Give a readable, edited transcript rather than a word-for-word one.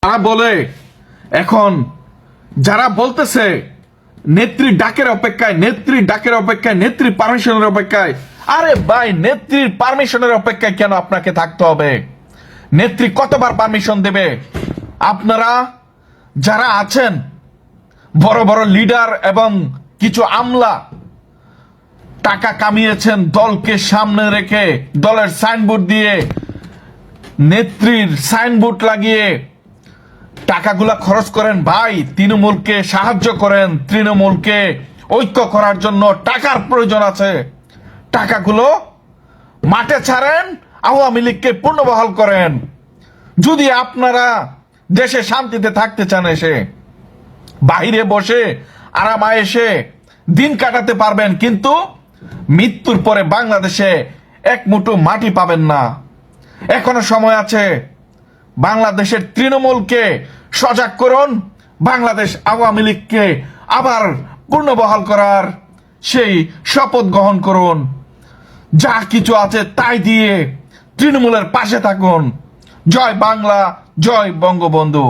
তারা বলে এখন যারা বলতেছে নেত্রীর ডাকের অপেক্ষায়, নেত্রীর ডাকের অপেক্ষায়, নেত্রীর পারমিশনের অপেক্ষায়। আরে ভাই, নেত্রীর পারমিশনের অপেক্ষায় কেন আপনাকে থাকতে হবে? নেত্রী কতবার পারমিশন দেবে? আপনারা যারা আছেন বড় বড় লিডার এবং কিছু আমলা টাকা কামিয়েছেন দলকে সামনে রেখে, দলের সাইনবোর্ড দিয়ে, নেত্রীর সাইনবোর্ড লাগিয়ে টাকাগুলা খরচ করেন। ভাই, তৃণমূলকে সাহায্য করেন, তৃণমূলকে ঐক্য করার জন্য টাকার প্রয়োজন আছে। টাকাগুলো মাঠে ছাড়েন, আওয়ামী লীগকে পুনর্বহাল করেন। যদি আপনারা দেশে শান্তিতে থাকতে চান, এসে বাইরে বসে আরাম আয়েশে দিন কাটাতে পারবেন, কিন্তু মৃত্যুর পরে বাংলাদেশে এক মুঠো মাটি পাবেন না। এখনো সময় আছে। বাংলাদেশের তৃণমূলকে সজাগ করুন, বাংলাদেশ আওয়ামী লীগকে আবার পুনর্বহাল করার সেই শপথ গ্রহণ করুন। যা কিছু আছে তাই দিয়ে তৃণমূলের পাশে থাকুন। জয় বাংলা, জয় বঙ্গবন্ধু।